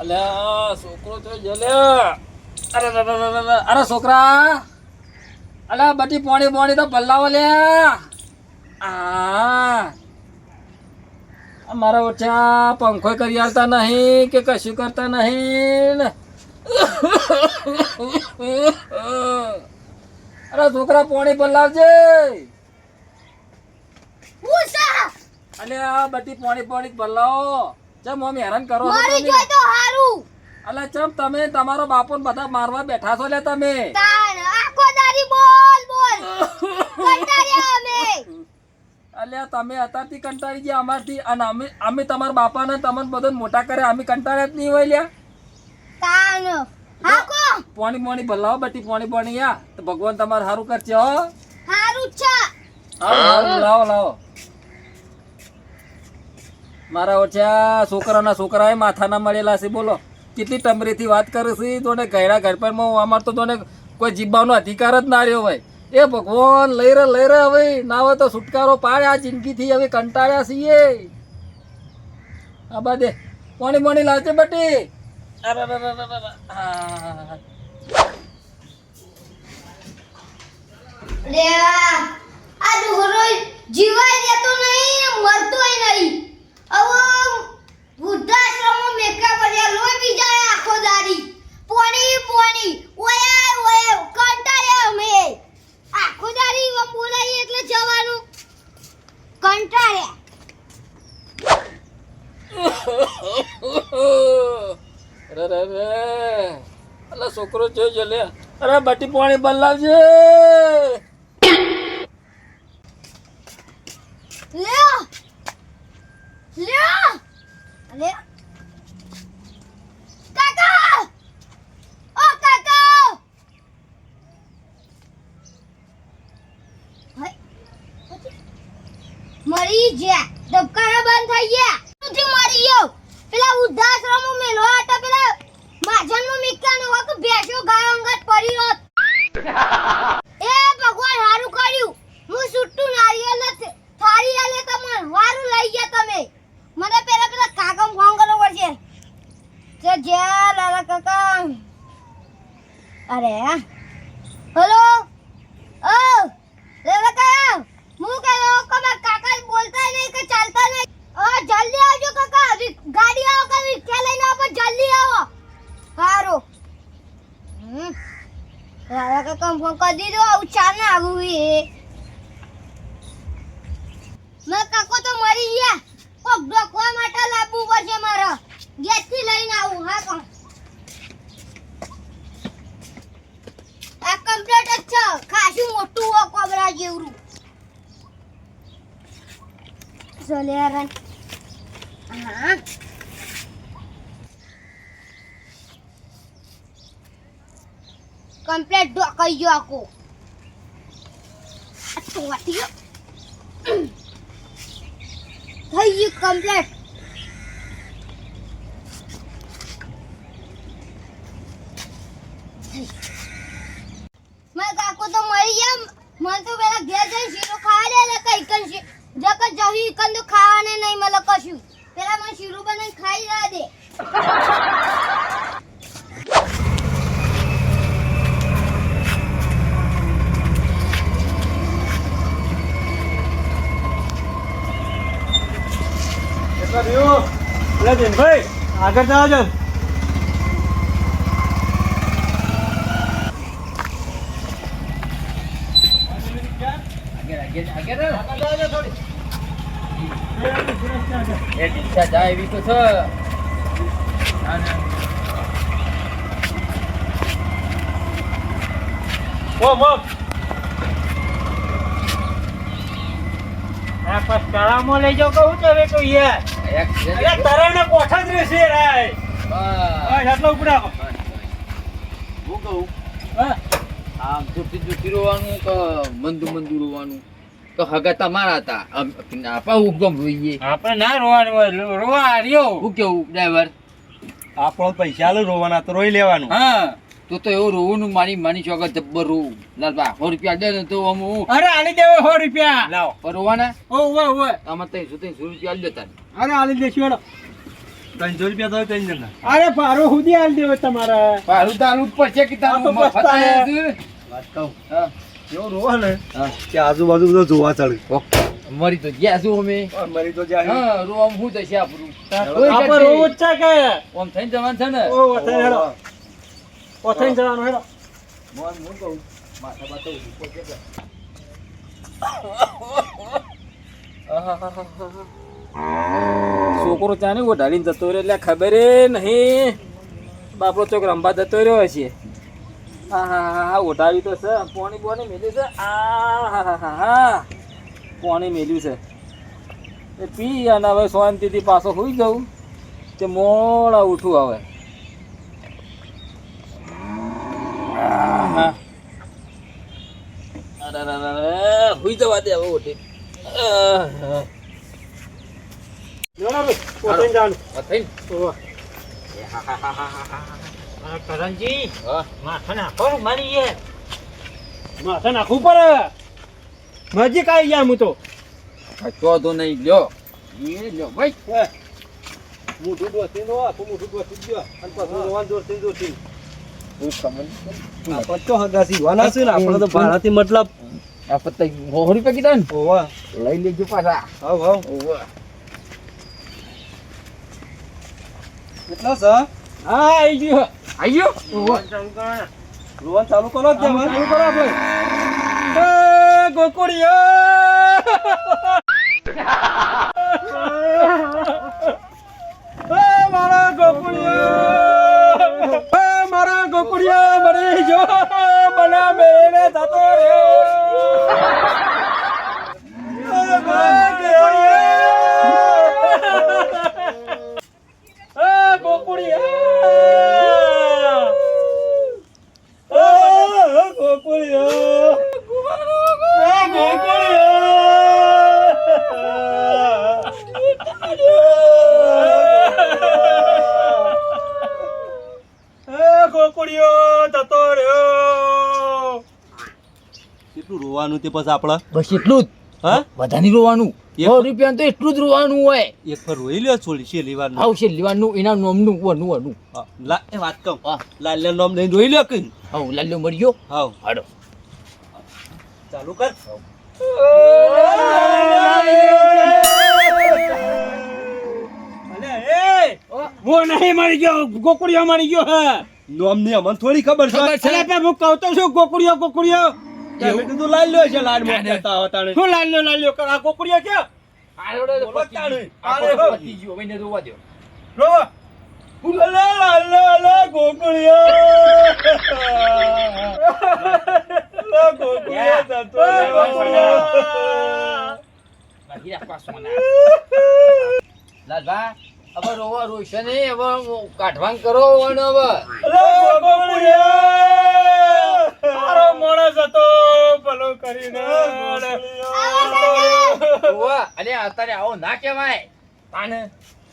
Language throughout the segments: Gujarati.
અલ્યા છોકરો તો જલે. અરે છોકરા, અલ્યા બટી પોણી તો પલ્લાવો લે. મારા ઓછા પંખો કરી આલતા નહીં કે કશું કરતા નહીં. અરે છોકરા પોણી પલ્લાવજે. અલ્યા બટી પોણી પલ્લાવો. ચમ મમ્મી હેરાન કરો છો તમે? અલ્યા ચમ તમે તમારો બાપો ને બધા મારવા બેઠા છો લે તમે? અલ્યા તમે અત્યારથી કંટાળી ગયા અમારથી, અને અમે તમારા બાપાને તમને બધું મોટા કરે, અમે કંટાળ્યા જ નહીં હોય લ્યા. પોણી ભલાવો બટી પોણી યા તો ભગવાન તમારું સારું કરશે હો. લાવો મારા ઓછા છોકરા માથા ના મળેલા છે. બોલો કેટલી ટમરીથી વાત કરે છે. તોને ગયડા ઘર પર અમાર તો તોને કોઈ જીવવાનો અધિકાર જ ના રહ્યો હોય. એ ભગવાન લઈ રે હવે ના હોય તો છુટકારો પાડે આ જિંદગીથી. હવે કંટાળ્યા છીએ. આ બાદે પોણી લાવજે બટી. જીવાય દેતો નહીં, મરતોય નહીં. વૃદ્ધાશ્રમમાં મેકા પડ્યા લોહી પી જાય આખો દાડી. પોણી ઓય કંટાળ્યા અમે. આખો દાડી બોલાઈએ એટલે જવાનું કંટાળ્યા. અલા છોકરો જોઈ લે. અરે બટી પોણી બદલાવજે. લે કાકા, ઓ કાકા, મરી ગયા. ધબકારા બંધ થઈ ગયા. તું મરી ગયો. પેલા વૃદ્ધાશ્રમમાં મેલો હતા. પેલા માજનમાં મિક્કાનો વક બેઠો ગાય અંગત પડી હોત. એ ભગવાન હારું કર્યું. હું સુટ્ટુ નારિયેલ નથી થાળી આલે તમને વારું લઈ ગયા તમે. મને પેલા કાકા ફોન કરવો પડશે. જે લાલા કાકા. અરે હેલો, ઓ લાલા કાકા, હું કહો કમા કાકા બોલતા નહીં કે ચાલતા નહીં. જલ્દી આવજો કાકા. ગાડી આવો કે રિક્ષા લઈને આવો, પણ જલ્દી આવો. સારું. લાલા કાકા ફોન કરી દીધો. આવું ચાલ ને આવું એ મેં કાકો તો મરી ગયા. કોક ડોકવા માટે લાવવું પડશે મારે. ગેસ થી લઈને આવું. હા કોણ આ કમ્પ્લીટ જ છે. ખાસું મોટું હો કોબરા જેવડું. ચલે યાર. હા કમ્પ્લીટ ડોકાઈ ગયો આખો. તો વાટી ગયો. થઈ ગયું કમ્પ્લીટ. મારા કાકો તો મરી ગયા. મને તો પેલા ઘેર જઈને શીરો ખાવા દે. કઈ કન જક જવી કન તો ખાવાને નહીં મળે કશું. પેલા મને શીરો બનાવીને ખાઈ રહ્યા દે. ભાઈ આગળ જાઓ છો. જાય એવી તો છે. તળાવમાં લઈ જાવ કહું તો હવે તો યાર તરાવને કોઠા જ રહેશે રાય. આટલો ઉપડાવો. હું કહું આમ જુઠી રોવાનું કે મંદુ રોવાનું તો હગા તમારા હતા. આપા ઉપગમ રોઈએ. આપણે ના રોવાનું હોય. રોવા હાર્યો. હું કેવું ડ્રાઈવર? આપણો પૈસા લો રોવાના તો રોઈ લેવાનું. હા તો એવું રોવાનું માની ચોગર જબ્બર રોવું. લાલબા 100 રૂપિયા દે ને તો હું. અરે આલી દેવો 100 રૂપિયા. લાવો પર રોવાના. ઓવે આમાં 300 રૂપિયા આલી દેતા. અરે આલી દેશું. અરે ભાડું સુધી આલી દેવો તમારે ભાડું તારું જ પડશે કે તારું આ તો મફત પસ્તાય. આયા છે? વાત કહું હા. કેવો રોવા ને હા. કે આજુબાજુ બધો જોવા ચડે મરી તો ગયા છું અમે મરી તો જાય હા રોમ હું થશે આપણું આપણે રોવું જ છે કે ઓમ થઈને જવાનું છે ને ઓ ઓથાઈ હેડો ઓથાઈ જવાનું હેડો મોન હું કહું માથા બાથા ઊભું પડશે કે. છોકરો ચાને ઓઢાડીને જતો રહ્યો એટલે ખબર નહીં બાપડો ચોક રંબા જતો રહ્યો હશે હા હા હા હા ઓઢાડ્યું તો છે પોણી પોણી મેલ્યું છે આ હા હા હા હા પોણી મેલ્યું છે એ પી અને હવે શાંતિથી પાછો હોઈ જવું તે મોડા ઉઠું હવે આહા. અરે હુઈ જવા દે હવે ઉઠી ઓથાઈ જવાનું થઈને કરણજી હા માથા નાખો મારી એ માથા નાખવું પડે નજીક આવી ગયા હું તો તો તો નહીં લ્યો એ લ્યો ભાઈ મોઢું દોસ્તી નો આખું મોઢું દોસ્તી ગયો અને પાછું રોવાનું દોસ્તી દોસ્તી આપણે તો હગાસી વાના છે ને આપણે તો ભાડાથી મતલબ આ પત્તા 100 રૂપિયા કીધા ને ઓવા લઈ લેજો પાછા હાવ હાવ કેટલા છે હા આવી ગયો આયો રોવાનું ચાલુ કરો જ દેવા ચાલુ કરો આપણે એ મારા ગોકુળિયો મારા ગોકુળિયો મરી જો બના મેરે થતો કેટલું રોવાનું તે પછી આપણે બસ એટલું જ હા બધાની રોવાનું 100 રૂપિયા તો એટલું જ રોવાનું હોય એક પર રોઈ લ્યો છોડી છે લેવાનું આવશે લેવાનું એના નોમનું વનું વનું એ વાત કહું લાલ નામ લઈને રોઈ લ્યો કઈ હાઉ લાલ્યો મરી ગયો હાવ હાડો ચાલુ કર હું નહીં મરી ગયો ગોકુળિયો મરી ગયો હે નોમ ની અમને થોડી ખબર છે અરે પણ હું કહું તો છું ગોકુળિયો ગોકુળિયો તમે કીધું લાલ લ્યો છે લાડ માં કહેતા હતા ને શું લાલ્યો કર આ ગોકુળિયો કે આડો બોલો તાણે. પતી ગયો એને રોવા દો રો લા ગોકુળિયો લા ગોકુળિયો જતો રહ્યો. બાકી રાખવા સોના લાલભા હવે રોવા રોશે નહીં હવે કાઢવાન કરો વણ હવે લા ગોકુળિયો મારો માણસ હતો ભલો કરીને રોવા અને અત્યારે આવો ના કહેવાય તાને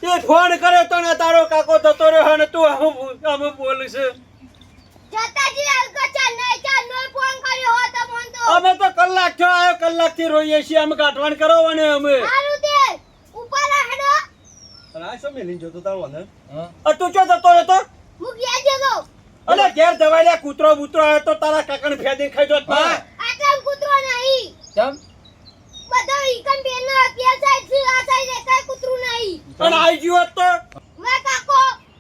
તે ફોન કર્યો તો ને તારો કાકો જતો રહ્યો ને તું આમ બોલું છે જતાજી અલકો ચાલ નો ફોન કર્યો હો તો ફોન તો અમે તો કલાક થયો આવ્યો કલાક થી રોઈએ છીએ અમે ગાંઠવાણ કરો અને અમે હારું દે ઉપર હેડો અને આ શું મેલીને જોતો તારો ને આ તું ચો જતો રહ્યો તો હું ગયા જતો અલે ઘેર જવાય લે કૂતરો બૂતરો આવ્યો તો તારા કાકાને ફેદી ખાઈ જોત ના આટલા કૂતરો નહીં ચમ બધો ઈકન બેનો કે સાઈડ થી આ સાઈડ એકાય કૂતરું નહીં અને આવી ગયો હોત તો મે કાકો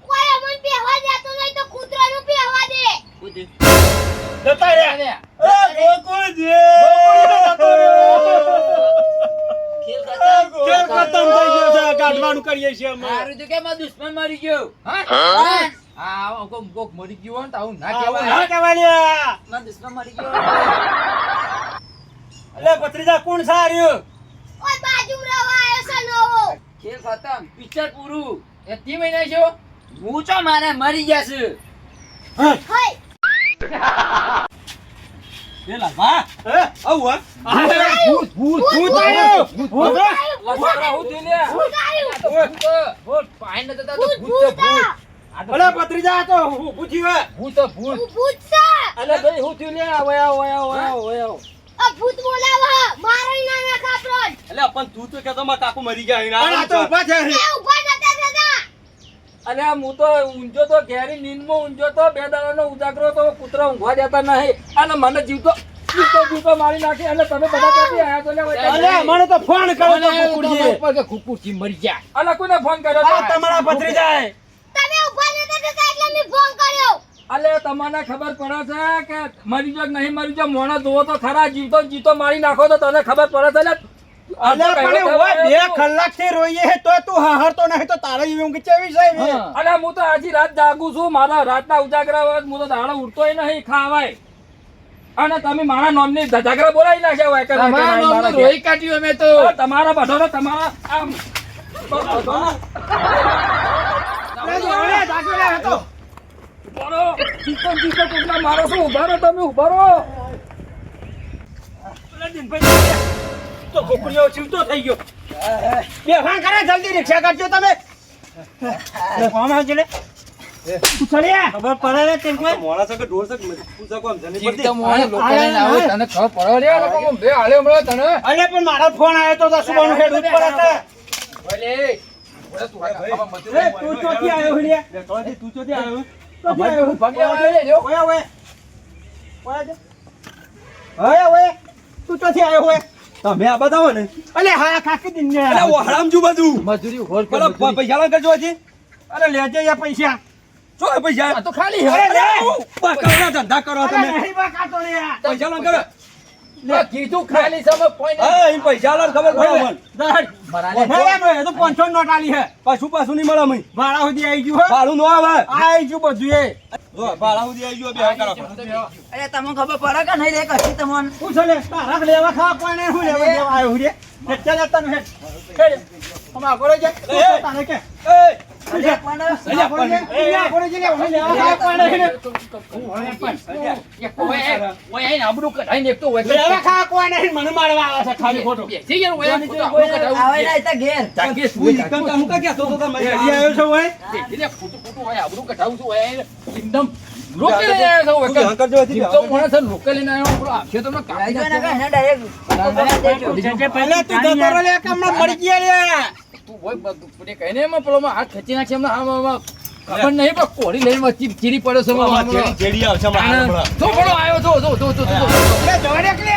કોઈ અમન પહેવા દેતો નહીં તો કૂતરાનું પહેવા દે જતા રે અરે એ ગોકુળજી ખેલ કેમ ખતમ થઈ ગયો છે ગાંઠવાનું કરીએ છીએ અમે મારું તો કેમ આ દુશ્મન મરી ગયો હા આ કોક મરી ગયો હોય ને તો આવું ના આવું કહેવાય ના કહેવાય ના દુશ્મન મરી ગયો અલે ભત્રીજા કોણ સાર્યું ઓય બાજુ રવા આવ્યો છે નવો ખેલ ખતમ પિક્ચર પૂરું એ 3 મહિના છે હું ચો મારે મરી ગયા છે હય પેલા વાહ આવું હા ભૂત ભૂત ભૂત આવ્યો ભૂત લસકડા હું થયું લે ભૂત આવ્યું ભૂત પાઈ ન જતા તો ભૂત ભૂત તો ભૂત ભૂત અલે ભત્રીજા તો પૂછી વે ભૂત તો ભૂત ભૂત છે અલે ભાઈ હું થયું લે વયા વયા વયા વયા આ ભૂત બોલાવા મારી ના ના કાપરો એટલે પણ તું તો કહેતો મારા કાકુ મરી ગયા અને આ તો ઊભા છે એ ઉભા નતા થતા અને હું તો ઊંઝો તો ઘેરી નીંદમાં ઊંઝો તો 2 દાડાનો ઉજાગરો તો કૂતરા ઊંઘવા જતા નહીં અને મને જીવતો મારી નાખી અને તમે બધા ક્યાંથી આયા છો લે અલે મને તો ફોન કર્યો તો કુકુરજીએ. અને કોને ફોન કર્યો આ તમારા ભત્રીજાએ. તમે ઉભા નતા થતા એટલે મેં ફોન કર્યો. અલે તમને ખબર પડે છે કે મરી જો કે નહીં મરી જો મોણા જોવો તો ખરા જીવતો મારી નાખો તો તને ખબર પડે છે અલે પણ ઓય 2 કલાકથી રોઈએ હે તો તું હાહરતો નહીં તો તારે એવું કે ચેવી છે એવી? અલે હું તો આજી રાત જાગું છું મારા રાતના ઉજાગરા હોય હું તો દાડો ઉઠતોય નહીં ખાવાય અને તમે મારા નોમની જાગરા બોલાવી નાખ્યા હોય કે તમારા નોમનું રોઈ કાઢ્યું અમે તો તમારા બધાનો તમારા આમ ઓલે જાગેલો હતો. ઉભારો ચીકો કોકના મારો છો ઉભારો તમે ઉભારો ઓલે દિનભાઈ તો કુકુરિયો જીવતો થઈ ગયો. બેભાન કરે જલ્દી રિક્ષા કરજો તમે. કોમ આવજે લે. ઉછળ્યા ખબર પડે ને તેમ કોઈ મોણા છે કે ઢોર છે કે પૂછા કોમ જની જીવતો પડતી મોણે લોકો લઈને આવે તને ખબર પડે રે લોકો બે હાલે હમણાં તને અલે પણ મારો ફોન આવ્યો તો સુબાનું હેડ ઉપર હતા. ઓલે એ તું ચોથી આવ્યો હડિયા. તું ચોથી આવ્યો ચોથી આવ્યો. ભાગ્ય આવે લ્યો ઓય ઓય ઓય ઓય તું ચોથી આવ્યો હોય. તમે આ બતાવો ને અલે હા કાકી દિન ને અરે વહારામ જો બધું મજૂરી હોર કે પેલા પૈસા લાગ કરજો હજી અરે લેજે યા પૈસા. શું હે પૈસા આ તો ખાલી અરે લે. બકાના ધંધા કરો અરે તમે નહીં બકાતો લે યાર. પૈસા લાગ કરો લે કીધું ખાલી સમય પોઈન્ટ હા એ પૈસા લાગ ખબર પડે મને બરાબર હે તો 500 નોટ આલી હે. પાછું નહીં મળે મય ભાડા સુધી આવી ગયું હે. ભાડું નો આવે આવી ગયું બધું એ. જો ભાડા સુધી આવી ગયો બે કરો અરે તમને ખબર પડે કે નહીં રે કશી તમને શું છે લે તારા લેવા ખાવા કોઈને શું લેવા દેવા આવ્યો હું રે ચાલ જતા નું હે હેડ હમણાં આગળ જા તારે કે એ અરે પણ આગળ જા લે હું લેવા ખાવા કોઈને હે આબરૂ કઢાઈને એક તો હોય લેવા ખાવા કોઈને હે મને મારવા આવે છે ખાલી ખોટું બેસી ગયા હોય આબરૂ આવે કઢાવું ના તા ઘેર જાગે હું સુઈ ઈકન કામ કા કેતો તો તમે હેડી આવ્યો છો હોય બેસીને ખોટું હોય આબરૂ કઢાવું છું હોય એકદમ રોકે લઈને આવ્યો તું છો ધ્યાન કરજો હજી જીવતો માણસ છે, રોકે લઈને આવ્યો આપણો આખે તમને કાપી રાઈજો ના નાખ્યો. એને ડાયરેક્ટ પહેલા તું જતો રહો લે કે હમણાં મરી ગયા લે તું હોય બધું પૂરી કહીને એમાં પેલો હાથ ખેંચી નાખે એમને આમ ખબર નહીં પણ કોળી લઈને વચ્ચે ચીરી પડ્યો છે એમાં હમણાં. જેડી આવશે મારા હમણાં તો પડો આવ્યો છો જો લે જોડે કે લે